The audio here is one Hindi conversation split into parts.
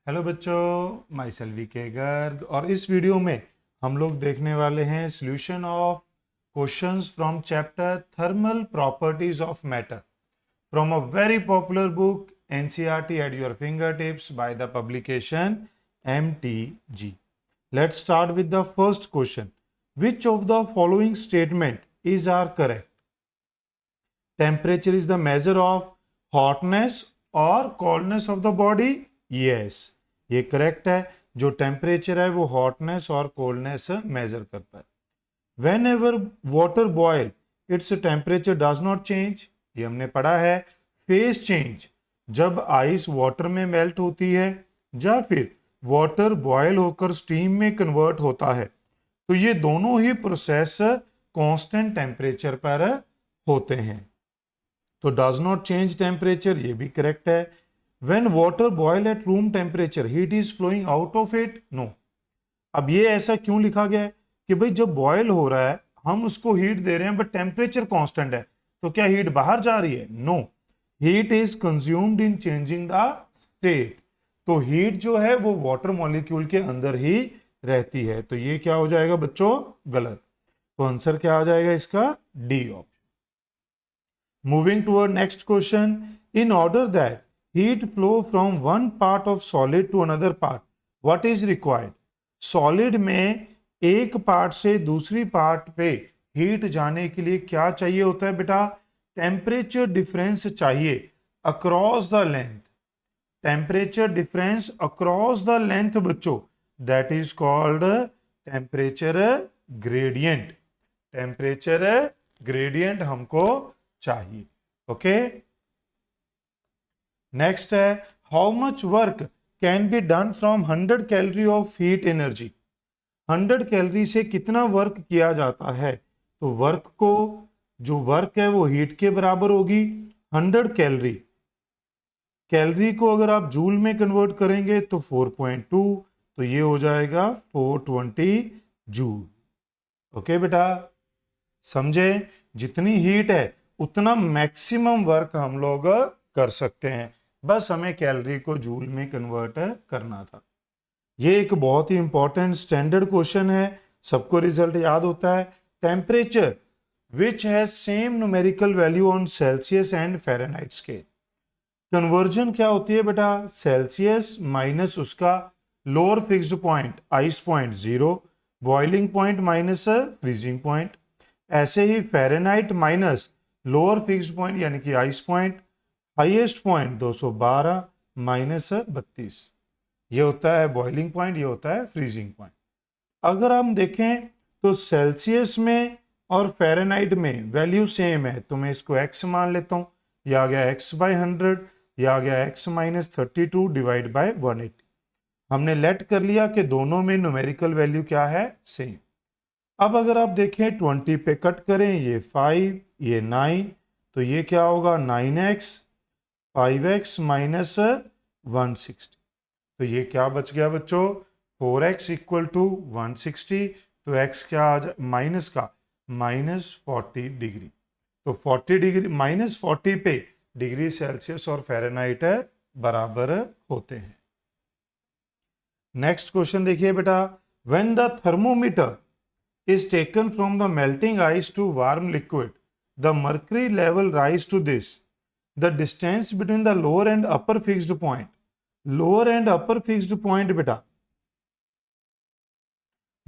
हेलो बच्चों, माई सेल्फ वीके गर्ग और इस वीडियो में हम लोग देखने वाले हैं solution of questions from chapter thermal properties of matter from a very popular book NCERT at your finger tips by the publication MTG. Let's start with the first question. Which of the following statement is are correct? Temperature is the measure of hotness or coldness of the body? Yes, ये करेक्ट है. जो टेम्परेचर है वो हॉटनेस और कोल्डनेस मेजर करता है. Whenever water boil its temperature does not change, ये हमने पढ़ा है. फेज चेंज, जब आइस वाटर में मेल्ट होती है या फिर वाटर बॉयल होकर स्टीम में कन्वर्ट होता है, तो ये दोनों ही प्रोसेस कांस्टेंट टेम्परेचर पर होते हैं. तो डज नॉट चेंज टेम्परेचर, ये भी करेक्ट है. When water boil at room temperature, heat is flowing out of it? No. अब ये ऐसा क्यों लिखा गया है कि भाई जब बॉयल हो रहा है हम उसको हीट दे रहे हैं बट टेम्परेचर कांस्टेंट है, तो क्या हीट बाहर जा रही है? No, heat is consumed in changing the state. तो हीट जो है वो वाटर मॉलिक्यूल के अंदर ही रहती है. तो ये क्या हो जाएगा बच्चों? गलत. तो आंसर क्या आ जाएगा इसका? D option. Moving toward next question. In order that heat flow from one part of solid to another part, what is required? Solid में एक पार्ट से दूसरी पार्ट पे हीट जाने के लिए क्या चाहिए होता है बेटा? टेम्परेचर डिफरेंस चाहिए across the length. Temperature difference across the length बच्चों, that is called temperature gradient. Temperature gradient हमको चाहिए. ओके. नेक्स्ट है, how much work can be done from 100 calorie of heat energy. 100 calorie से कितना वर्क किया जाता है? तो वर्क को, जो वर्क है वो हीट के बराबर होगी. 100 कैलोरी, कैलोरी को अगर आप जूल में कन्वर्ट करेंगे तो 4.2, तो ये हो जाएगा 420 जूल. ओके बेटा, समझे? जितनी हीट है उतना मैक्सिमम वर्क हम लोग कर सकते हैं, बस हमें कैलोरी को जूल में कन्वर्ट करना था. ये एक बहुत ही इंपॉर्टेंट स्टैंडर्ड क्वेश्चन है, सबको रिजल्ट याद होता है. Temperature which has same numerical value on Celsius and Fahrenheit scale. Conversion क्या होती है बेटा? सेल्सियस माइनस उसका lower fixed point ice point 0, boiling point minus freezing point. ऐसे ही Fahrenheit minus lower fixed point यानी कि ice point, highest point 212 minus 32, ये होता है बॉइलिंग पॉइंट, ये होता है फ्रीजिंग पॉइंट. अगर हम देखें तो सेल्सियस में और फ़ारेनहाइट में वैल्यू सेम है, तो मैं इसको x मान लेता हूं. ये आ गया x/100, ये आ गया x-32 डिवाइड बाय 180. हमने लेट कर लिया कि दोनों में न्यूमेरिकल वैल्यू क्या है? सेम. अब अगर आप देखें 20 पे कट करें, ये 5, ये 9, तो ये क्या होगा? 9x 5x minus 160. तो ये क्या बच गया बच्चों? 4x equal to 160. तो x क्या आ जाए माइनस का? -40 डिग्री. तो 40 डिग्री -40 पे डिग्री सेल्सियस और फ़ारेनहाइट बराबर होते हैं. नेक्स्ट क्वेश्चन देखिए बेटा. When the thermometer is taken from the melting ice to warm liquid, the mercury level rise to this. The distance between the lower and upper fixed point. Lower and upper fixed point बेटा,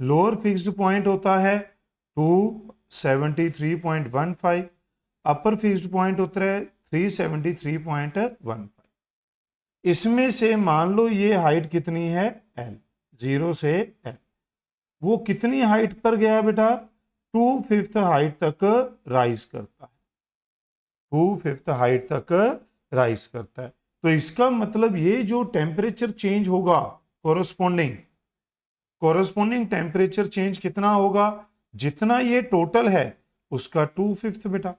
lower fixed point होता है 273.15, upper fixed point होता है 373.15. इसमें से मान लो ये हाइट कितनी है? L, 0 से L. वो कितनी हाइट पर गया बेटा? 2/5 हाइट तक राइज करता है. 2/5 हाइट तक राइज करता है. तो इसका मतलब ये जो टेम्परेचर चेंज होगा, कोरोस्पोंडिंग टेम्परेचर चेंज कितना होगा? जितना ये टोटल है उसका 2/5 बेटा.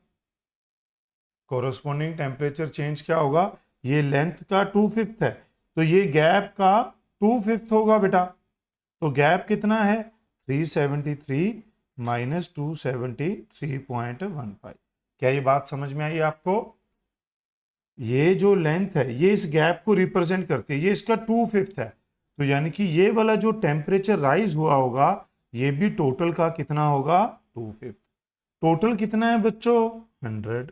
कोरोस्पोंडिंग टेम्परेचर चेंज क्या होगा? ये लेंथ का 2/5 है, तो ये गैप का 2/5 होगा बेटा. तो गैप कितना है? 373 माइनस 273.15. क्या ये बात समझ में आई आपको? ये जो लेंथ है ये इस गैप को रिप्रेजेंट करती है, ये इसका 2/5 है। तो यानी कि ये वाला जो टेम्परेचर राइज हुआ होगा ये भी टोटल का कितना होगा, 2/5। टोटल कितना है बच्चों, 100।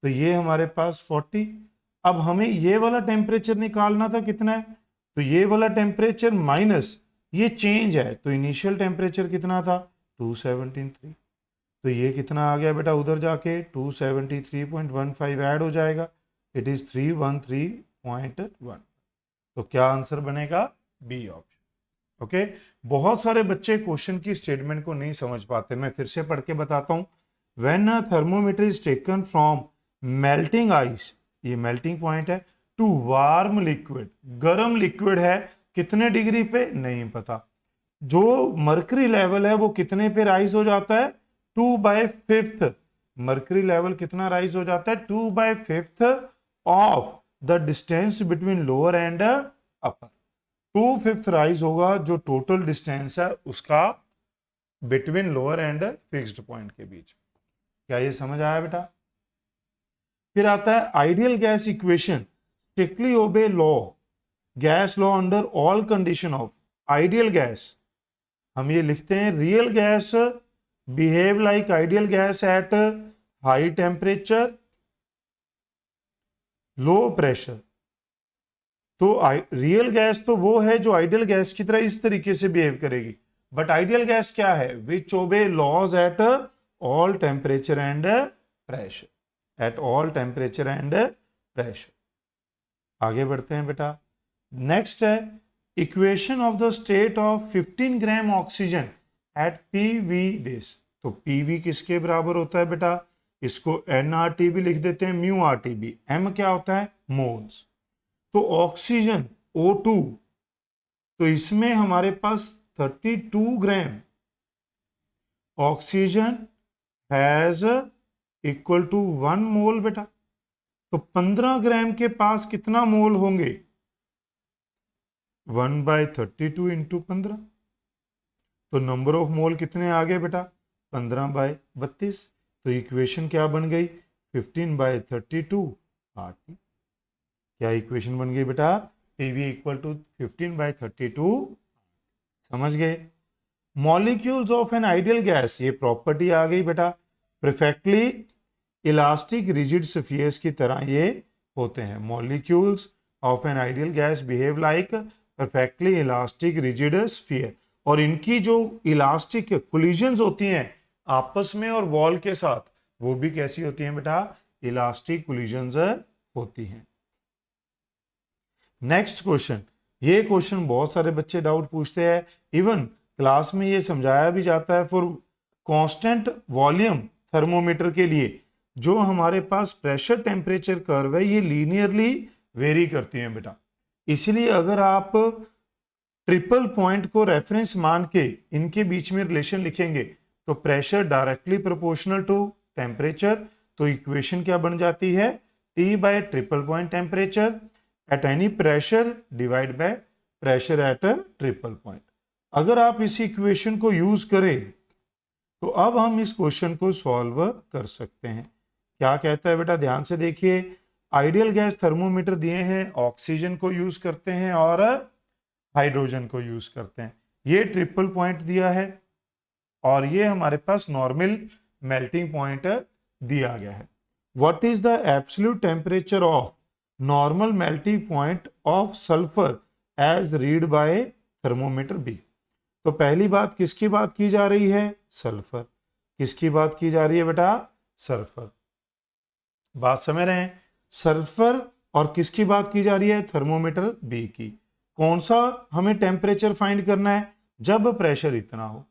तो ये हमारे पास 40। अब हमें ये वाला टेम्परेचर निकालना था, कितना है, तो ये वाला टेम्परेचर माइनस ये चेंज है, तो इनिशियल टेम्परेचर कितना था, 273। तो ये कितना आ गया बेटा, उधर जाके 273.15 ऐड हो जाएगा, इट इज 313.1। तो क्या आंसर बनेगा, बी ऑप्शन। ओके, बहुत सारे बच्चे क्वेश्चन की स्टेटमेंट को नहीं समझ पाते, मैं फिर से पढ़ के बताता हूं। When a thermometer is taken from melting ice, ये मेल्टिंग पॉइंट है, टू वार्म लिक्विड, गर्म लिक्विड है, कितने डिग्री पे नहीं पता। जो मर्करी लेवल है वो कितने पे राइज हो जाता है, 2/5। मर्करी लेवल कितना राइज हो जाता है, 2/5 of the distance between lower and upper. 2/5 rise होगा जो टोटल डिस्टेंस है उसका between lower and fixed point के बीच। क्या ये समझ आया बेटा। फिर आता है ideal gas equation, strictly obey law, gas law under all condition of ideal gas. हम ये लिखते हैं real gas behave like ideal gas at high temperature low pressure. तो रियल गैस तो वो है जो आइडियल गैस की तरह इस तरीके से बिहेव करेगी, बट आइडियल गैस क्या है, which obey laws at all temperature and pressure, at all temperature and pressure. आगे बढ़ते हैं बेटा। नेक्स्ट है equation of the state of 15 gram oxygen at PV this. तो पीवी किसके बराबर होता है बेटा, इसको एनआरटी भी लिख देते हैं, म्यू आरटी भी। एम क्या होता है, मोल्स। तो ऑक्सीजन O2, तो इसमें हमारे पास 32 gram oxygen has equal to 1 mole बेटा। तो 15 ग्राम के पास कितना मोल होंगे, 1/32 इंटू 15। तो नंबर ऑफ मोल कितने आ गए बेटा, 15/32। तो इक्वेशन क्या बन गई, 15/32 RT। क्या इक्वेशन बन गई बेटा, PV इक्वल टू 15/32। समझ गए। Molecules of an ideal gas, ये प्रॉपर्टी आ गई बेटा, परफेक्टली इलास्टिक रिजिड स्फीयर्स की तरह ये होते हैं। Molecules of an ideal gas behave like perfectly elastic rigid sphere, और इनकी जो इलास्टिक कोलिजन्स होती हैं आपस में और वॉल के साथ, वो भी कैसी होती हैं बेटा, इलास्टिक कोलिजन्स होती हैं। नेक्स्ट क्वेश्चन, ये क्वेश्चन बहुत सारे बच्चे डाउट पूछते हैं, इवन क्लास में ये समझाया भी जाता है। फॉर कांस्टेंट वॉल्यूम थर्मोमीटर के लिए जो हमारे पास प्रेशर टेम्परेचर कर्व है ये लीनियरली वेरी करती हैं बेटा, इसलिए अगर आप ट्रिपल पॉइंट को रेफरेंस मान के इनके बीच में रिलेशन लिखेंगे तो pressure directly proportional to temperature. तो इक्वेशन क्या बन जाती है, T by triple point temperature at any pressure divide by pressure at triple point. अगर आप इस इक्वेशन को यूज करें तो अब हम इस क्वेश्चन को सॉल्व कर सकते हैं। क्या कहता है बेटा, ध्यान से देखिए। आइडियल गैस थर्मोमीटर दिए हैं, ऑक्सीजन को यूज करते हैं और हाइड्रोजन को यूज करते हैं। ये ट्रिपल पॉइंट दिया है और ये हमारे पास नॉर्मल मेल्टिंग पॉइंट दिया गया है। What is the absolute temperature of normal melting point of sulphur as read by thermometer B. तो पहली बात किसकी बात की जा रही है, सल्फर। किसकी बात की जा रही है बेटा, सल्फर। बात समझ रहे हैं, सल्फर और किसकी बात की जा रही है, थर्मोमीटर बी की। कौन सा हमें टेम्परेचर फाइंड करना है, जब प्रेशर इतना हो।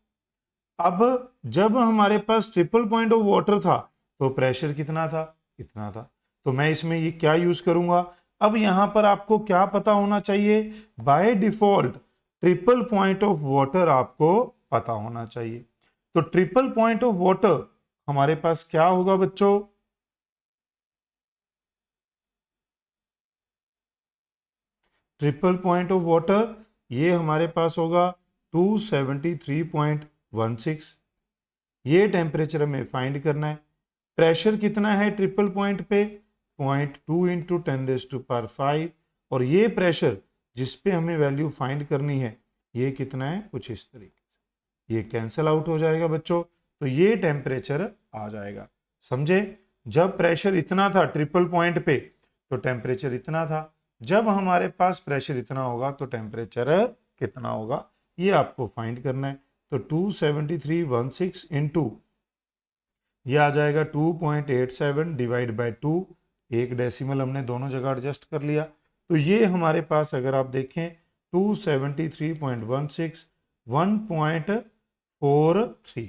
अब जब हमारे पास ट्रिपल पॉइंट ऑफ वाटर था तो प्रेशर कितना था, इतना था। तो मैं इसमें ये क्या यूज करूंगा, अब यहां पर आपको क्या पता होना चाहिए, by default triple point of water आपको पता होना चाहिए। तो ट्रिपल पॉइंट ऑफ वाटर हमारे पास क्या होगा बच्चों, ट्रिपल पॉइंट ऑफ वाटर ये हमारे पास होगा 273.16। ये टेम्परेचर हमें फाइंड करना है। प्रेशर कितना है ट्रिपल पॉइंट पे, 0.2 इंटू 10⁵ और ये प्रेशर जिस पे हमें वैल्यू फाइंड करनी है ये कितना है, कुछ इस तरीके से, ये कैंसिल आउट हो जाएगा बच्चों, तो ये टेम्परेचर आ जाएगा। समझे? जब प्रेशर इतना था ट्रिपल पॉइंट पे तो टेम्परेचर इतना था, जब हमारे पास प्रेशर इतना होगा तो टेम्परेचर कितना होगा, ये आपको फाइंड करना है। तो 273.16 इंटू ये आ जाएगा 2.87 डिवाइड बाय 2, एक डेसिमल हमने दोनों जगह एडजस्ट कर लिया। तो ये हमारे पास अगर आप देखें 273.16 1.43,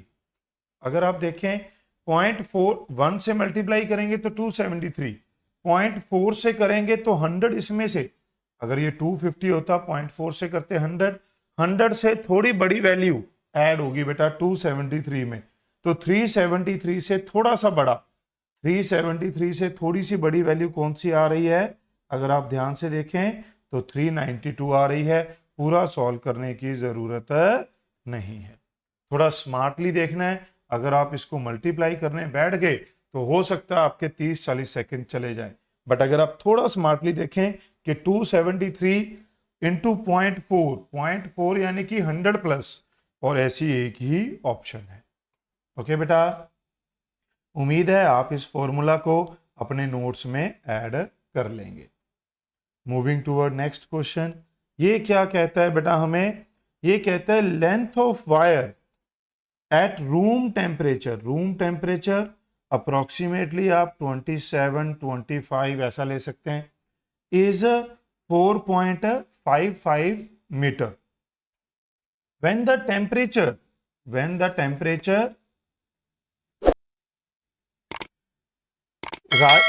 अगर आप देखें 0.41 से मल्टीप्लाई करेंगे तो 273, 0.4 से करेंगे तो 100, इसमें से अगर ये 250 होता 0.4 से करते 100, 100 से थोड़ी बड़ी वैल्यू ऐड होगी बेटा 273 में, तो 373 से थोड़ा सा बड़ा, 373 से थोड़ी सी बड़ी वैल्यू कौन सी आ रही है, अगर आप ध्यान से देखें तो 392 आ रही है। पूरा सॉल्व करने की जरूरत नहीं है, थोड़ा स्मार्टली देखना है। अगर आप इसको मल्टीप्लाई करने बैठ गए तो हो सकता है आपके 30-40 सेकंड चले जाएं, बट अगर आप थोड़ा स्मार्टली देखें कि 273 इंटू 0.4 यानी कि 100 प्लस, और ऐसी एक ही ऑप्शन है। ओके बेटा, उम्मीद है आप इस फॉर्मूला को अपने नोट्स में ऐड कर लेंगे। मूविंग टूवर्ड नेक्स्ट क्वेश्चन, ये क्या कहता है बेटा हमें, ये कहता है length of wire at room temperature, room temperature approximately आप 27-25 ऐसा ले सकते हैं, is 4.55 metre. when the temperature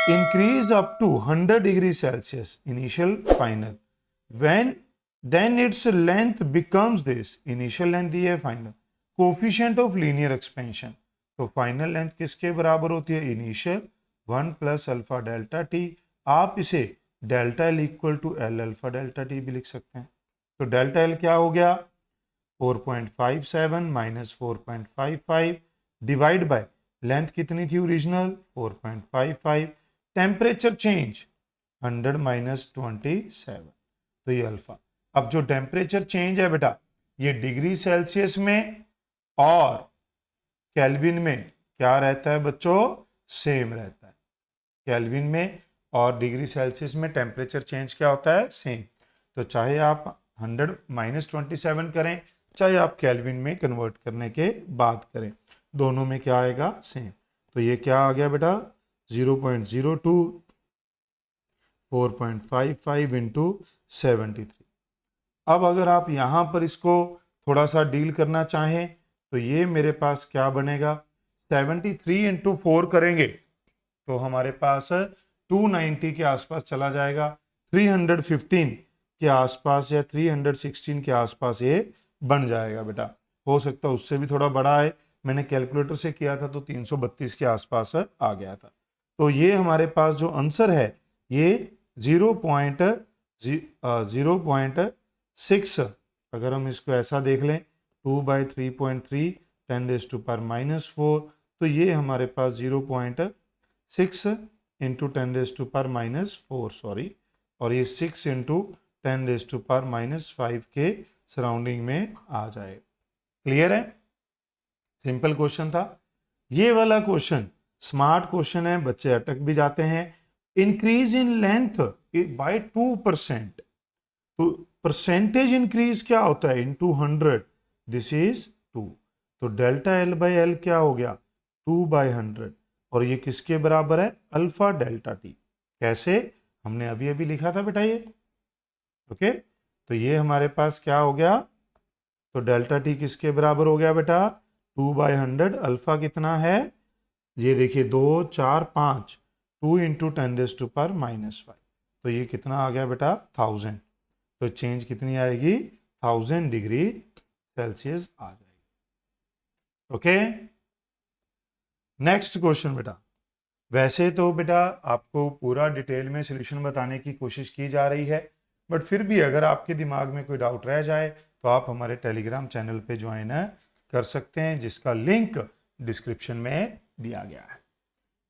increase up to 100 degrees Celsius, initial final, when then its length becomes this, initial length दी है, final coefficient of linear expansion, तो फाइनल लेंथ किसके बराबर होती है, initial 1 plus alpha delta T. आप इसे delta L equal to L alpha delta T भी लिख सकते हैं। तो डेल्टा एल क्या हो गया, 4.57 माइनस 4.55 डिवाइड बाय लेंथ कितनी थी ओरिजिनल 4.55, टेम्परेचर चेंज 100 माइनस 27, तो ये अल्फा। अब जो टेम्परेचर चेंज है बेटा ये डिग्री सेल्सियस में और केल्विन में क्या रहता है बच्चों, सेम रहता है। केल्विन में और डिग्री सेल्सियस में टेम्परेचर चेंज क्या होता है, सेम। तो चाहे आप 100 माइनस 27 करें, चाहे आप केल्विन में कन्वर्ट करने के बाद करें, दोनों में क्या आएगा, सेम। तो ये क्या आ गया बेटा 0.02 4.55 इंटू 73। अब अगर आप यहां पर इसको थोड़ा सा डील करना चाहें तो ये मेरे पास क्या बनेगा, 73 इंटू 4 करेंगे तो हमारे पास 290 के आसपास चला जाएगा, 315 के आसपास या 316 के आसपास ये बन जाएगा बेटा। हो सकता है उससे भी थोड़ा बड़ा है, मैंने कैलकुलेटर से किया था तो 332 के आसपास आ गया था। तो ये हमारे पास जो आंसर है ये 0.6, अगर हम इसको ऐसा देख लें 2/3.3 10⁻⁻⁴, तो ये हमारे पास 0.6 इंटू 10⁻⁻⁴, सॉरी, और ये 6 इंटू 10⁻⁵ के सराउंडिंग में आ जाए। क्लियर है? सिंपल क्वेश्चन था। ये वाला क्वेश्चन स्मार्ट क्वेश्चन है, बच्चे अटक भी जाते हैं। इंक्रीज इन लेंथ बाय 2%, तो परसेंटेज इंक्रीज क्या होता है, इनटू 100, दिस इज 2, तो डेल्टा एल बाय एल क्या हो गया 2/100, और ये किसके बराबर है, अल्फा डेल्टा टी। कैसे, हमने अभी अभी लिखा था बेटा ये। ओके, तो ये हमारे पास क्या हो गया, तो डेल्टा टी किसके बराबर हो गया बेटा 2/100, अल्फा कितना है, ये देखिए 2 4 5, 2 इंटू 10⁻⁻⁵, तो ये कितना आ गया बेटा 1000, तो चेंज कितनी आएगी 1000 डिग्री सेल्सियस आ जाएगी। ओके, नेक्स्ट क्वेश्चन बेटा। वैसे तो बेटा आपको पूरा डिटेल में सॉल्यूशन बताने की कोशिश की जा रही है, बट फिर भी अगर आपके दिमाग में कोई डाउट रह जाए तो आप हमारे टेलीग्राम चैनल पे ज्वाइन कर सकते हैं, जिसका लिंक डिस्क्रिप्शन में दिया गया है।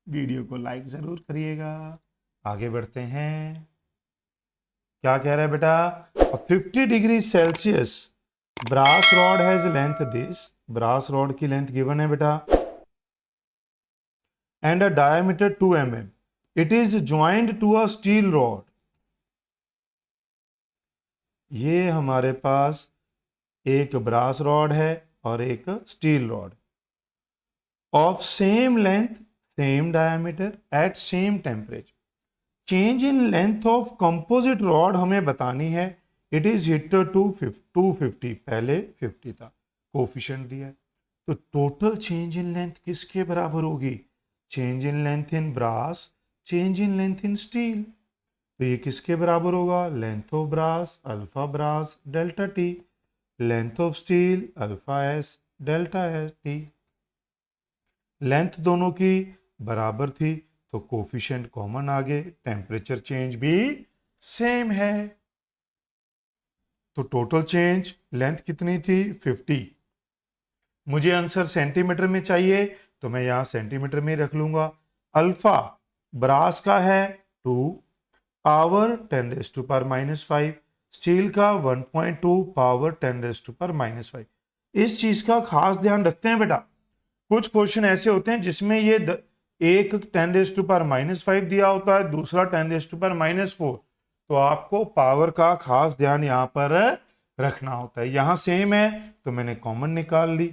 वीडियो को लाइक ज़रूर करिएगा, आगे बढ़ते हैं। क्या कह रहा है बेटा? 50 degree Celsius brass rod has length this, brass rod की लेंथ गिवन है बेटा, and a diameter 2 mm, it is joint to a steel rod. ये हमारे पास एक ब्रास रॉड है और एक steel rod of same length same diameter at same temperature. Change in length of composite rod हमें बतानी है। इट इज हिटर टू 250, पहले 50 था, कोफिशिएंट दिया है, तो टोटल चेंज इन लेंथ किसके बराबर होगी? Change in length in brass, change in length in steel, तो ये किसके बराबर होगा? Length of brass alpha brass delta T, length of steel alpha S delta S T. Length दोनों की बराबर थी तो कोफिशिएंट कॉमन आ गए, टेम्परेचर चेंज भी सेम है, तो टोटल चेंज लेंथ कितनी थी? 50। मुझे आंसर सेंटीमीटर में चाहिए तो मैं यहां सेंटीमीटर में रख लूंगा। अल्फा ब्रास का है 2 पावर 10⁻⁻5, स्टील का 1.2 पावर 10⁻⁻5। इस चीज का खास ध्यान रखते हैं बेटा, कुछ क्वेश्चन ऐसे होते हैं जिसमें ये एक 10⁻⁻5 दिया होता है, दूसरा 10⁻⁻4, तो आपको पावर का खास ध्यान यहां पर रखना होता है। यहां सेम है तो मैंने कॉमन निकाल ली।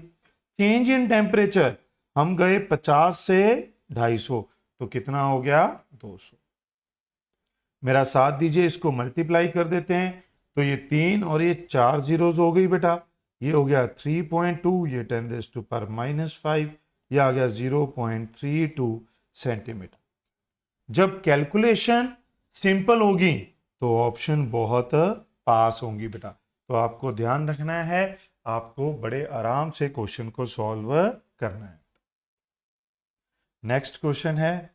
चेंज इन टेम्परेचर हम गए 50 से 250, तो कितना हो गया? 200। मेरा साथ दीजिए, इसको मल्टीप्लाई कर देते हैं, तो ये 3 और ये 4 जीरोज हो गई बेटा, ये हो गया 3.2, ये 10⁻⁻5, ये आ गया 0.32 सेंटीमीटर। जब कैलकुलेशन सिंपल होगी तो ऑप्शन बहुत पास होंगी बेटा, तो आपको ध्यान रखना है, आपको बड़े आराम से क्वेश्चन को सॉल्व करना है। नेक्स्ट क्वेश्चन है,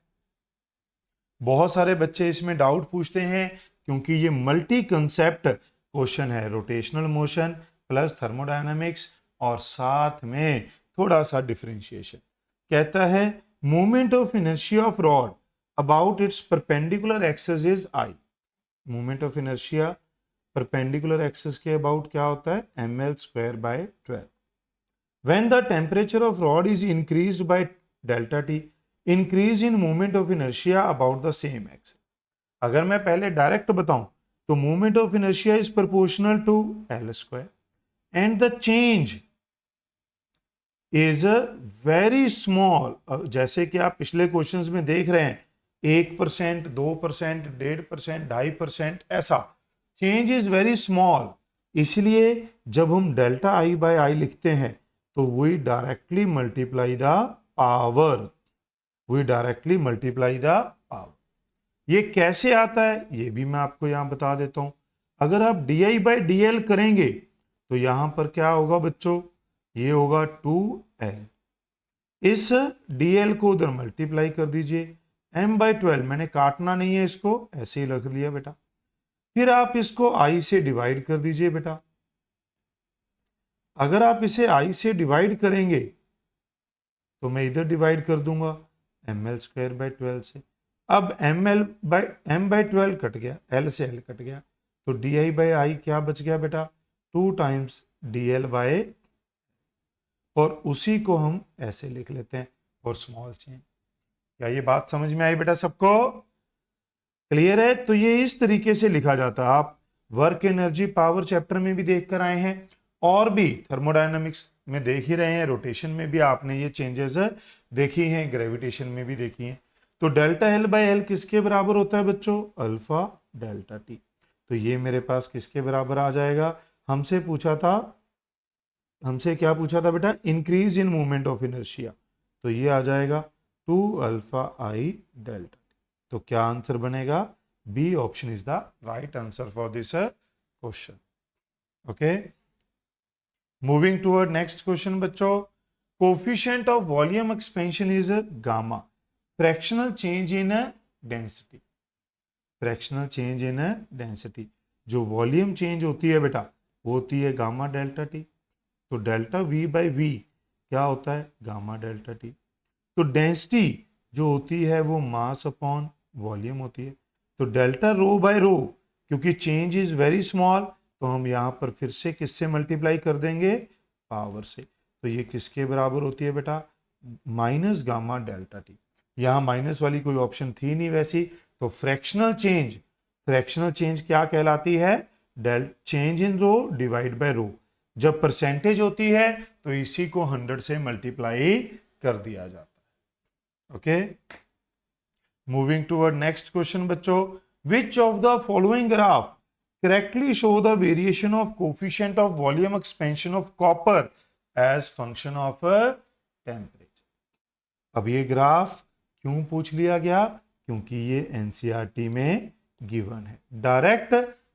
बहुत सारे बच्चे इसमें डाउट पूछते हैं क्योंकि ये मल्टी कंसेप्ट क्वेश्चन है, रोटेशनल मोशन प्लस थर्मोडायनामिक्स और साथ में थोड़ा सा डिफरेंशिएशन। कहता है movement of inertia of rod about it's perpendicular axis is I. Movement of inertia perpendicular axis के अबाउट क्या होता है? ml²/12। When the temperature of rod is increased by delta T, increase in movement of inertia about the same axis. अगर मैं पहले डायरेक्ट बताऊं तो movement of inertia is proportional to L² and the change is very small. जैसे कि आप पिछले क्वेश्चंस में देख रहे हैं, 1%, 2%, 1.5%, 2.5%, ऐसा चेंज इज वेरी स्मॉल। इसलिए जब हम डेल्टा आई बाय आई लिखते हैं तो we directly multiply the power, we directly multiply the power. ये कैसे आता है ये भी मैं आपको यहां बता देता हूं। अगर आप di बाय dl करेंगे तो यहां पर क्या होगा बच्चों? ये होगा 2l, इस dl को उधर मल्टीप्लाई कर दीजिए, m/12, मैंने काटना नहीं है, इसको ऐसे ही रख लिया बेटा। फिर आप इसको i से डिवाइड कर दीजिए बेटा। अगर आप इसे i से डिवाइड करेंगे तो मैं इधर डिवाइड कर दूंगा ml²/12 से। अब m/12 कट गया, l से l कट गया, तो di बाय आई क्या बच गया बेटा? 2 टाइम्स dl बाय, और उसी को हम ऐसे लिख लेते हैं फॉर स्मॉल चेंज। क्या ये बात समझ में आई बेटा सबको? क्लियर है? तो ये इस तरीके से लिखा जाता है। आप वर्क एनर्जी पावर चैप्टर में भी देख कर आए हैं और भी थर्मोडायनामिक्स में देख ही रहे हैं, रोटेशन में भी आपने ये चेंजेस देखी हैं, ग्रेविटेशन में भी देखी हैं। तो डेल्टा एल बाय एल किसके बराबर होता है बच्चों? Alpha delta T. तो ये मेरे पास किसके बराबर आ जाएगा? हमसे पूछा था, हमसे क्या पूछा था बेटा? Increase in movement of inertia, तो ये आ जाएगा 2α_i डेल्टा। तो क्या आंसर बनेगा? B option is the right answer for this question. Okay, moving toward next question बच्चों। Coefficient of volume expansion is gamma, fractional change in density. Fractional change in density, जो वॉल्यूम चेंज होती है बेटा वो होती है गामा डेल्टा टी। तो डेल्टा V बाई वी क्या होता है? Gamma delta T. तो डेंसिटी जो होती है वो मास अपॉन वॉल्यूम होती है। तो डेल्टा रो बाय रो, क्योंकि चेंज इज वेरी स्मॉल, तो हम यहां पर फिर से किससे मल्टीप्लाई कर देंगे, पावर से। तो ये किसके बराबर होती है बेटा, माइनस गामा डेल्टा टी। यहां माइनस वाली कोई ऑप्शन थी नहीं वैसी, तो फ्रैक्शनल चेंज क्या कहलाती है, del change in rho divide by rho. जब परसेंटेज होती है तो इसी को 100 से मल्टीप्लाई कर दिया जाता है। Okay, moving toward next question बच्चों, which of the following graph correctly show the variation of coefficient of volume expansion of copper as function of temperature. अब ये ग्राफ क्यों पूछ लिया गया, क्योंकि ये एनसीईआरटी में गिवन है। डायरेक्ट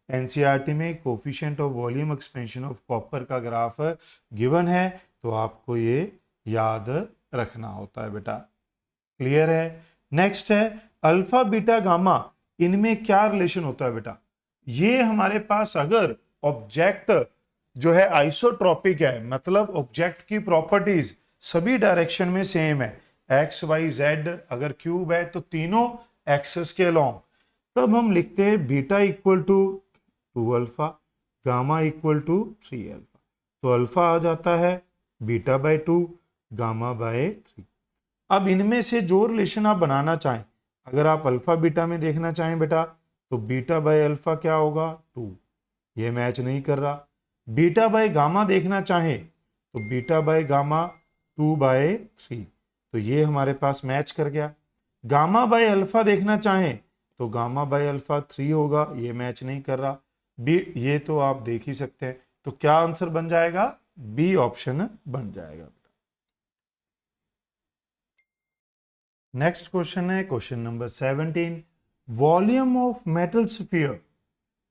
एनसीईआरटी में coefficient of volume expansion of copper का ग्राफ गिवन है, तो आपको ये याद रखना होता है बेटा। क्लियर है। नेक्स्ट है अल्फा बीटा गामा, इनमें क्या रिलेशन होता है बेटा। ये हमारे पास अगर ऑब्जेक्ट जो है आइसोट्रॉपिक है, मतलब ऑब्जेक्ट की प्रॉपर्टीज सभी डायरेक्शन में सेम है, एक्स वाई जेड अगर क्यूब है तो तीनों एक्सेस के अलोंग, तब हम लिखते हैं beta equal to 2 alpha, gamma equal to 3 alpha. तो अल्फा आ जाता है बीटा बाय 2, गामा बाय 3। अब इनमें से जो रिलेशन आप बनाना चाहें, अगर आप अल्फा बीटा में देखना चाहें बेटा, तो बीटा बाय अल्फा क्या होगा 2, ये मैच नहीं कर रहा। बीटा बाय गामा देखना चाहें तो बीटा बाय गामा 2 बाय 3, तो ये हमारे पास मैच कर गया। गामा बाय अल्फा देखना चाहें तो गामा बाय अल्फा 3 होगा, ये मैच नहीं कर रहा। ये तो आप देख ही सकते हैं, तो क्या आंसर बन जाएगा, बी ऑप्शन बन जाएगा। नेक्स्ट क्वेश्चन है question number 17, volume of metal sphere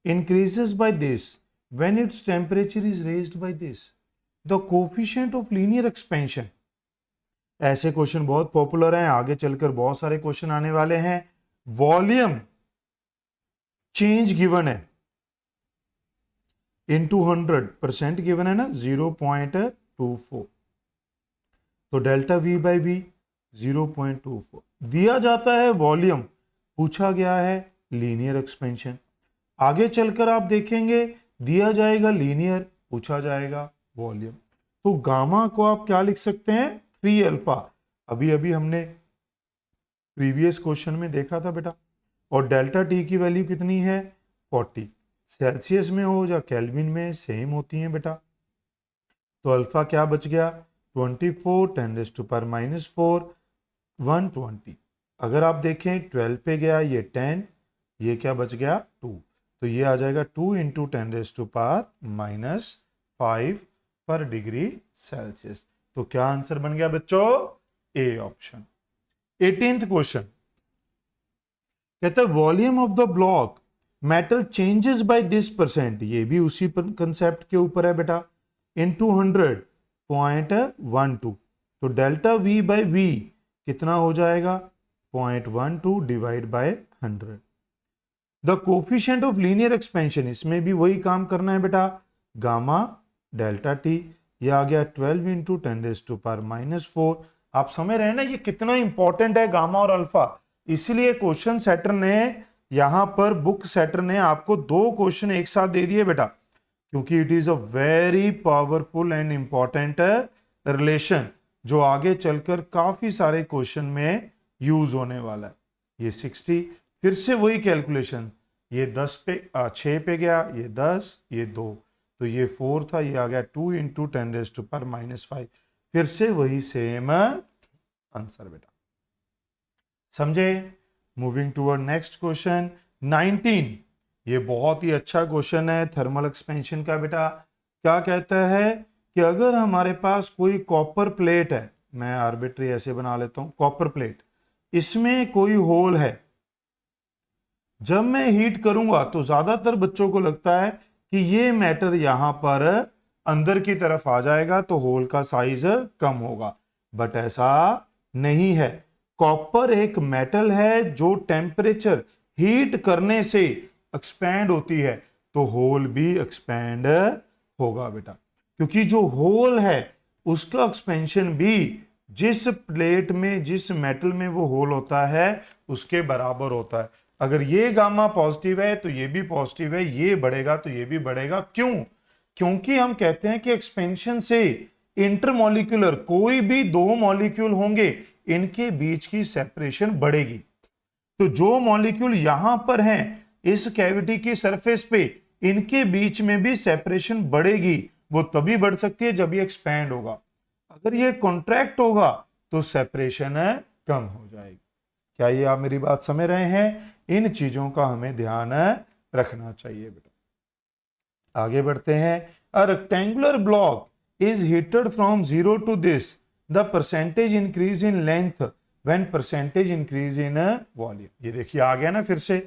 increases by this when its temperature is raised by this, the coefficient of linear expansion। ऐसे क्वेश्चन बहुत पॉपुलर हैं, आगे चलकर बहुत सारे क्वेश्चन आने वाले हैं। वॉल्यूम चेंज गिवन है इनटू 100% गिवन है ना 0.24, तो डेल्टा वी बाई वी 0.24 दिया जाता है। वॉल्यूम पूछा गया है लीनियर एक्सपेंशन। आगे चलकर आप देखेंगे दिया जाएगा लीनियर, पूछा जाएगा वॉल्यूम। तो गामा को आप क्या लिख सकते हैं 3 अल्फा, अभी अभी हमने प्रीवियस क्वेश्चन में देखा था बेटा। और डेल्टा टी की वैल्यू कितनी है 40, सेल्सियस में हो या केल्विन में सेम होती है बेटा। तो अल्फा क्या बच गया 24 10⁻⁻⁴ 120। अगर आप देखें 12 पे गया ये 10, ये क्या बच गया 2, तो ये आ जाएगा 2 इंटू 10⁻⁵ पर डिग्री सेल्सियस। तो क्या आंसर बन गया बच्चों, ए ऑप्शन। 18th क्वेश्चन कहता है volume of the block metal changes by this %, ये भी उसी कंसेप्ट के ऊपर है बेटा, इनटू 100.12, तो डेल्टा वी बाय वी कितना हो जाएगा 0.12 divide by 100। The coefficient of linear expansion, इसमें भी वही काम करना है बेटा, गामा डेल्टा टी, ये आ गया 12 इंटू 10⁻⁻⁴। आप समझ रहे हैं ना ये कितना इंपॉर्टेंट है गामा और अल्फा, इसलिए क्वेश्चन सेटर ने यहां पर बुक सेटर ने आपको 2 क्वेश्चन एक साथ दे दिए बेटा, क्योंकि it is a very powerful and important relation जो आगे चलकर काफी सारे क्वेश्चन में यूज होने वाला है। ये 60, फिर से वही कैलकुलेशन, ये 10 पे 6 पे गया, ये 10, ये 2, तो ये 4 था, ये आ गया 2 इंटू 10⁻⁵, फिर से वही सेम आंसर बेटा। समझे। मूविंग टूवर्ड नेक्स्ट क्वेश्चन 19, ये बहुत ही अच्छा क्वेश्चन है थर्मल एक्सपेंशन का बेटा। क्या कहता है कि अगर हमारे पास कोई कॉपर प्लेट है, मैं आर्बिट्री ऐसे बना लेता हूं, कॉपर प्लेट, इसमें कोई होल है, जब मैं हीट करूंगा तो ज्यादातर बच्चों को लगता है कि ये मैटर यहां पर अंदर की तरफ आ जाएगा तो होल का साइज कम होगा, बट ऐसा नहीं है। कॉपर एक मेटल है जो टेम्परेचर हीट करने से एक्सपैंड होती है, तो होल भी एक्सपैंड होगा बेटा, क्योंकि जो होल है उसका एक्सपेंशन भी जिस प्लेट में जिस मेटल में वो होल होता है उसके बराबर होता है। अगर ये गामा पॉजिटिव है तो ये भी पॉजिटिव है, ये बढ़ेगा तो ये भी बढ़ेगा। क्यों? क्योंकि हम कहते हैं कि एक्सपेंशन से इंटरमॉलिक्यूलर कोई भी दो मॉलिक्यूल होंगे, इनके बीच की सेपरेशन बढ़ेगी। तो जो मॉलिक्यूल यहां पर हैं इस कैविटी की सरफेस पे, इनके बीच में भी सेपरेशन बढ़ेगी। वो तभी बढ़ सकती है जब ये एक्सपैंड होगा। अगर ये कॉन्ट्रैक्ट होगा तो सेपरेशन कम हो जाएगी। क्या ये आप मेरी बात समझ रहे हैं? इन चीजों का हमें ध्यान रखना चाहिए बेटा। आगे बढ़ते हैं। A rectangular block is heated from 0 to this, the percentage increase in length when percentage increase in volume. ये देखिए आ गया ना, फिर से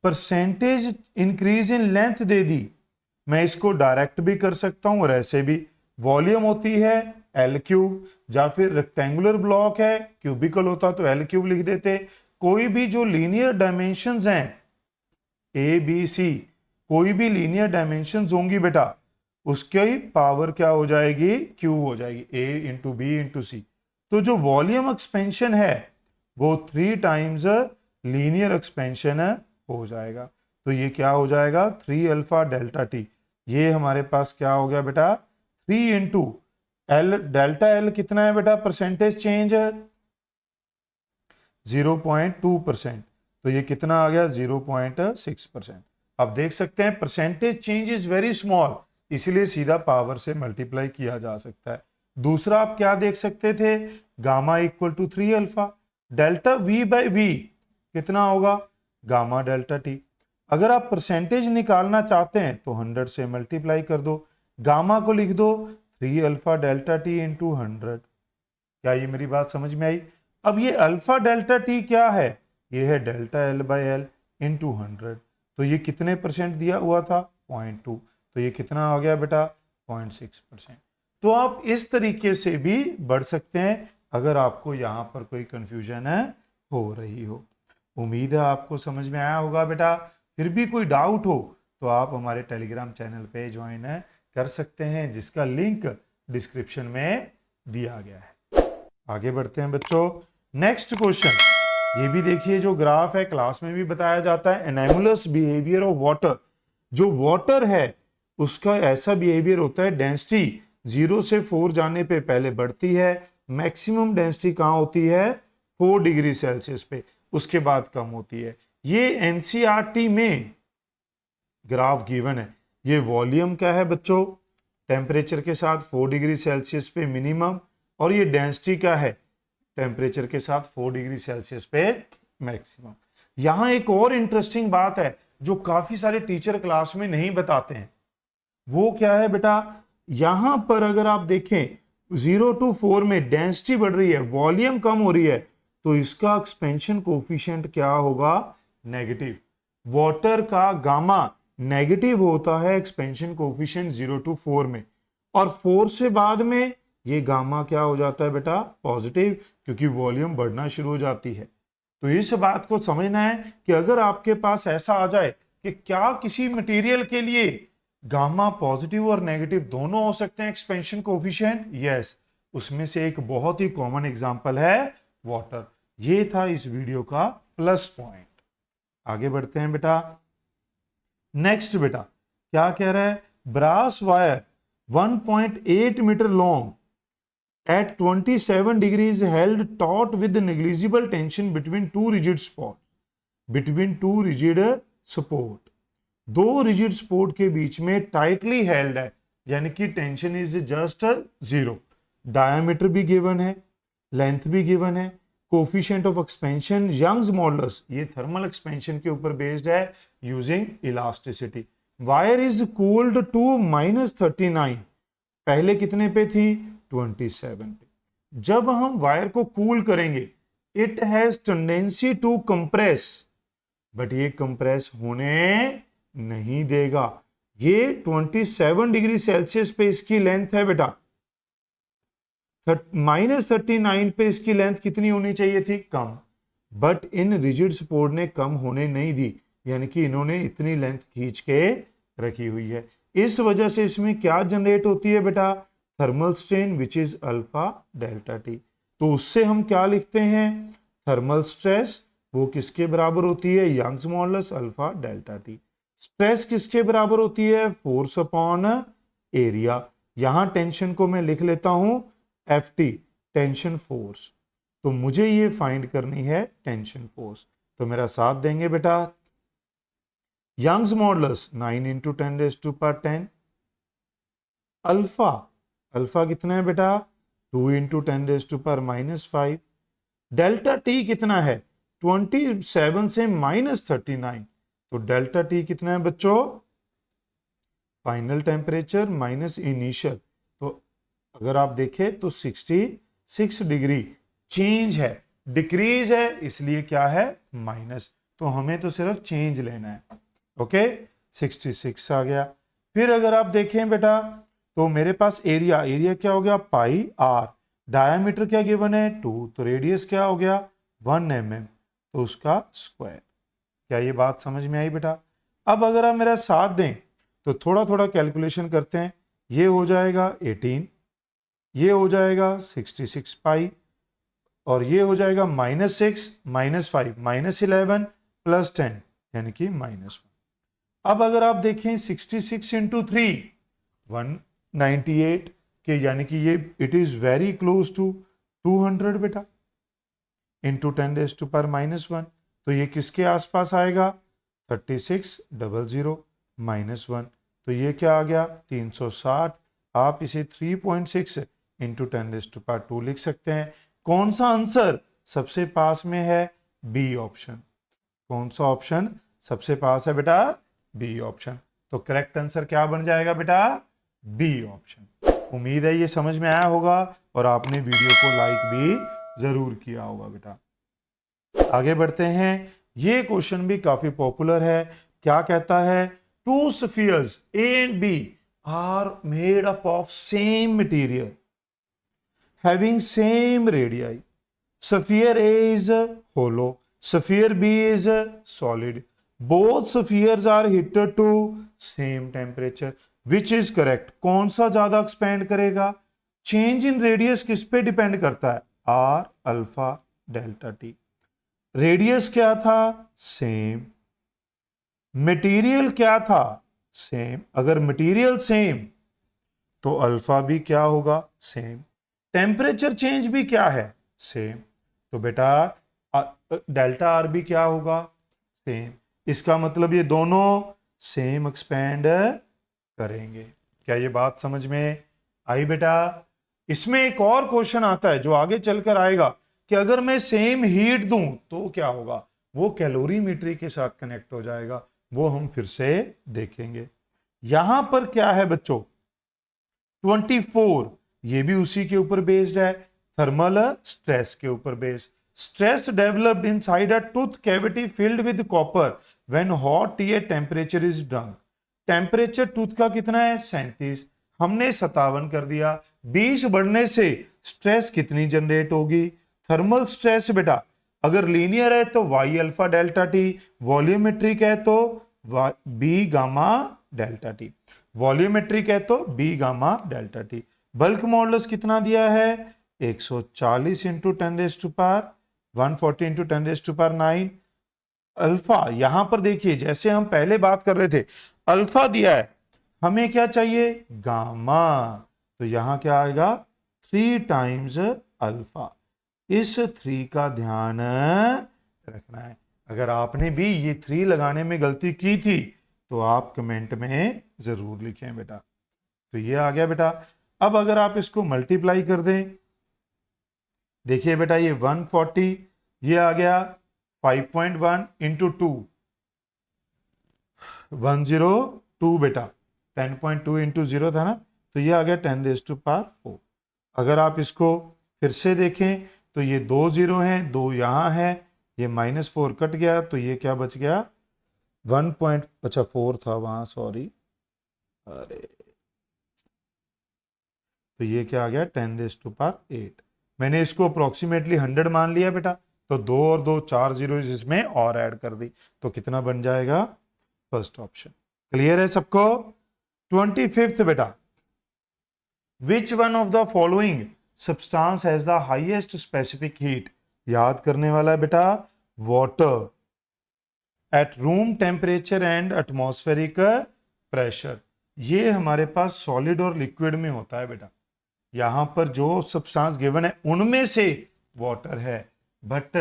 परसेंटेज इंक्रीज इन लेंथ दे दी। मैं इसको डायरेक्ट भी कर सकता हूं और ऐसे भी। वॉल्यूम होती है एल क्यूब, या फिर रेक्टेंगुलर ब्लॉक है, क्यूबिकल होता तो एल क्यूब लिख देते। कोई भी जो लीनियर डायमेंशंस हैं ए बी सी, कोई भी लीनियर डायमेंशंस होंगी बेटा, उसकी पावर क्या हो जाएगी? क्यूब हो जाएगी, ए इंटू बी इंटू सी। तो जो वॉल्यूम एक्सपेंशन है वो 3 टाइम्स लीनियर एक्सपेंशन हो जाएगा। तो ये क्या हो जाएगा? 3 अल्फा डेल्टा टी। ये हमारे पास क्या हो गया बेटा? 3 इंटू एल, डेल्टा एल कितना है बेटा? परसेंटेज चेंज 0.2%, तो ये कितना आ गया? 0.6%। अब देख सकते हैं percentage change is very small, इसलिए सीधा पावर से मल्टीप्लाई किया जा सकता है। दूसरा आप क्या देख सकते थे? Gamma equal to 3 alpha, delta V by V कितना होगा? Gamma delta T. अगर आप परसेंटेज निकालना चाहते हैं तो 100 से मल्टीप्लाई कर दो, गामा को लिख दो 3 अल्फा डेल्टा टी इंटू 100। क्या ये मेरी बात समझ में आई? अब ये अल्फा डेल्टा टी क्या है? ये है delta L by L into 100। तो ये कितने परसेंट दिया हुआ था? 0.2। तो ये कितना आ गया बेटा? 0.6%। तो आप इस तरीके से भी बढ़ सकते हैं अगर आपको यहाँ पर कोई कंफ्यूजन हो रही हो। उम्मीद है आपको समझ में आया होगा बेटा। फिर भी कोई डाउट हो तो आप हमारे टेलीग्राम चैनल पे ज्वाइन कर सकते हैं, जिसका लिंक डिस्क्रिप्शन में दिया गया है। आगे बढ़ते हैं बच्चों। नेक्स्ट क्वेश्चन, ये भी देखिए जो ग्राफ है क्लास में भी बताया जाता है, एनोमलस बिहेवियर ऑफ वाटर। जो वाटर है उसका ऐसा बिहेवियर होता है, डेंसिटी 0 से 4 जाने पे पहले बढ़ती है, मैक्सिमम डेंसिटी कहाँ होती है? 4 डिग्री सेल्सियस पे, उसके बाद कम होती है। ये एनसीईआरटी में ग्राफ गिवन है। ये वॉल्यूम क्या है बच्चों? टेम्परेचर के साथ 4 डिग्री सेल्सियस पे मिनिमम, और ये डेंसिटी क्या है? टेम्परेचर के साथ 4 डिग्री सेल्सियस पे मैक्सिमम। यहां एक और इंटरेस्टिंग बात है जो काफी सारे टीचर क्लास में नहीं बताते हैं। वो क्या है बेटा? यहां पर अगर आप देखें 0 to 4 में डेंसिटी बढ़ रही है, वॉल्यूम कम हो रही है, तो इसका एक्सपेंशन कोफिशिएंट क्या होगा? नेगेटिव। वाटर का गामा नेगेटिव होता है एक्सपेंशन कोफिशिएंट 0 to 4 में, और 4 से बाद में ये गामा क्या हो जाता है बेटा? पॉजिटिव, क्योंकि वॉल्यूम बढ़ना शुरू हो जाती है। तो इस बात को समझना है कि अगर आपके पास ऐसा आ जाए कि क्या किसी मटेरियल के लिए गामा पॉजिटिव और नेगेटिव दोनों हो सकते हैं एक्सपेंशन कोफिशिएंट? यस। उसमें से एक बहुत ही कॉमन एग्जांपल है वाटर। ये था इस वीडियो का प्लस पॉइंट। आगे बढ़ते हैं बेटा। नेक्स्ट बेटा क्या कह रहा है? Brass wire 1.8 metre long at 27 degrees held taut with negligible tension between two rigid support। दो रिजिड सपोर्ट के बीच में टाइटली हेल्ड है, यानी कि टेंशन इज जस्ट 0। डायमीटर भी गिवन है, लेंथ भी गिवन है, coefficient of expansion Young's modulus, ये थर्मल एक्सपेंशन के ऊपर बेस्ड है using elasticity. Wire is cooled to -39, पहले कितने पे थी? 27 पे। जब हम वायर को कूल करेंगे it has tendency to compress, but ये कंप्रेस होने नहीं देगा। ये 27 डिग्री सेल्सियस पे इसकी लेंथ है बेटा, -39 पे इसकी लेंथ कितनी होनी चाहिए थी? कम। बट इन रिजिड सपोर्ट ने कम होने नहीं दी, यानी कि इन्होंने इतनी लेंथ खींच के रखी हुई है। इस वजह से इसमें क्या जनरेट होती है बेटा? Thermal strain which is alpha delta T. तो उससे हम क्या लिखते हैं? थर्मल स्ट्रेस वो किसके बराबर होती है, Young's modulus alpha delta T. Stress किसके बराबर होती है, फोर्स अपॉन एरिया। यहां टेंशन को मैं लिख लेता हूं एफ टी, टेंशन फोर्स। तो मुझे ये फाइंड करनी है टेंशन फोर्स। तो मेरा साथ देंगे बेटा, Young's modulus 9 into 10⁻10, alpha, alpha कितना है बेटा 2 इंटू 10⁻⁻5, डेल्टा टी कितना है 27 से -39, तो डेल्टा टी कितना है बच्चों, फाइनल टेम्परेचर माइनस इनिशियल, तो अगर आप देखें तो 66 डिग्री चेंज है, डिक्रीज है, इसलिए क्या है माइनस, तो हमें तो सिर्फ चेंज लेना है। ओके 66 आ गया। फिर अगर आप देखें बेटा तो मेरे पास एरिया, एरिया क्या हो गया पाई आर, डायामीटर क्या गिवन है 2, तो रेडियस क्या हो गया 1 mm, तो उसका स्क्वायर। क्या ये बात समझ में आई बेटा? अब अगर आप मेरा साथ दें तो थोड़ा थोड़ा कैलकुलेशन करते हैं। ये हो जाएगा 18, ये हो जाएगा 66 पाई, और ये हो जाएगा -6 -5 -11 +10 यानी कि -1। अब अगर आप देखें 66 इंटू 3 198 के, यानी कि ये it is very close to 200 बेटा, इंटू 10⁻⁻1, तो ये किसके आसपास आएगा 3600 -1, तो ये क्या आ गया 360। आप इसे 3.6 इंटू 10⁻2 लिख सकते हैं। कौन सा आंसर सबसे पास में है, बी ऑप्शन। कौन सा ऑप्शन सबसे पास है बेटा, बी ऑप्शन। तो करेक्ट आंसर क्या बन जाएगा बेटा, बी ऑप्शन। उम्मीद है ये समझ में आया होगा और आपने वीडियो को लाइक भी जरूर किया होगा बेटा। आगे बढ़ते हैं, ये क्वेश्चन भी काफी पॉपुलर है। क्या कहता है, two spheres A and B are made up of same material having same radii. Sphere A is hollow, sphere B is solid. Both spheres are heated to same temperature. Which is correct? कौन सा ज्यादा एक्सपेंड करेगा? चेंज इन रेडियस किस पे डिपेंड करता है, R alpha delta T. Radius क्या था, सेम। मटेरियल क्या था, सेम। अगर मटेरियल सेम तो अल्फा भी क्या होगा, सेम। टेम्परेचर चेंज भी क्या है, सेम। तो बेटा डेल्टा आर भी क्या होगा, सेम। इसका मतलब ये दोनों सेम एक्सपेंड करेंगे। क्या ये बात समझ में आई बेटा? इसमें एक और क्वेश्चन आता है जो आगे चलकर आएगा कि अगर मैं सेम हीट दूं तो क्या होगा, वो कैलोरीमेट्री के साथ कनेक्ट हो जाएगा, वो हम फिर से देखेंगे। यहां पर क्या है बच्चों 24, ये भी उसी के ऊपर बेस्ड है, थर्मल स्ट्रेस के ऊपर based. Stress developed inside a tooth cavity filled with copper when hot T temperature is drunk. Temperature tooth का कितना है 37, हमने 57 कर दिया। 20 बढ़ने से स्ट्रेस कितनी जनरेट होगी, थर्मल स्ट्रेस बेटा अगर लीनियर है तो Y alpha delta T, volumetric है तो B gamma delta T, volumetric है तो B gamma delta T. Bulk modulus कितना दिया है 140 इंटू 10⁻140 इंटू 10⁻9। अल्फा यहां पर देखिए जैसे हम पहले बात कर रहे थे, अल्फा दिया है, हमें क्या चाहिए गामा, तो यहां क्या आएगा 3 टाइम्स अल्फा। इस 3 का ध्यान रखना है। अगर आपने भी ये 3 लगाने में गलती की थी तो आप कमेंट में जरूर लिखें बेटा। तो ये आ गया बेटा। अब अगर आप इसको मल्टीप्लाई कर दें, देखिए बेटा ये 140, ये आ गया 5.1 इंटू 2 102 बेटा, 10.2 इंटू 0 था ना, तो ये आ गया 10⁻4। अगर आप इसको फिर से देखें तो ये 2 0 हैं, 2 यहाँ है, ये -4 कट गया, तो ये क्या बच गया 1.4 था वहां, सॉरी, अरे तो ये क्या आ गया 10⁻8। मैंने इसको अप्रोक्सीमेटली 100 मान लिया बेटा, तो 2 और 2 4 जीरो इसमें और ऐड कर दी, तो कितना बन जाएगा फर्स्ट ऑप्शन। क्लियर है सबको? 25th बेटा, which one of the following substance has the highest specific heat. याद करने वाला है बेटा, water at room temperature and atmospheric pressure. ये हमारे पास सॉलिड और लिक्विड में होता है बेटा। यहां पर जो सब्सटेंस गिवन है उनमें से वाटर है, बट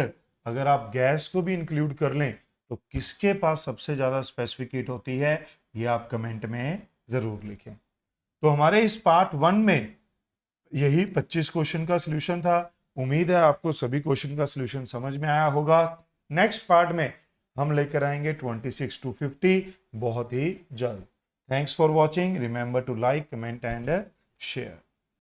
अगर आप गैस को भी इंक्लूड कर लें तो किसके पास सबसे ज्यादा स्पेसिफिक हीट होती है, ये आप कमेंट में जरूर लिखें। तो हमारे इस पार्ट 1 में यही 25 क्वेश्चन का सॉल्यूशन था। उम्मीद है आपको सभी क्वेश्चन का सॉल्यूशन समझ में आया होगा। नेक्स्ट पार्ट में हम लेकर आएंगे 26 to 50 बहुत ही जल्द। Thanks for watching. Remember to like, comment and share.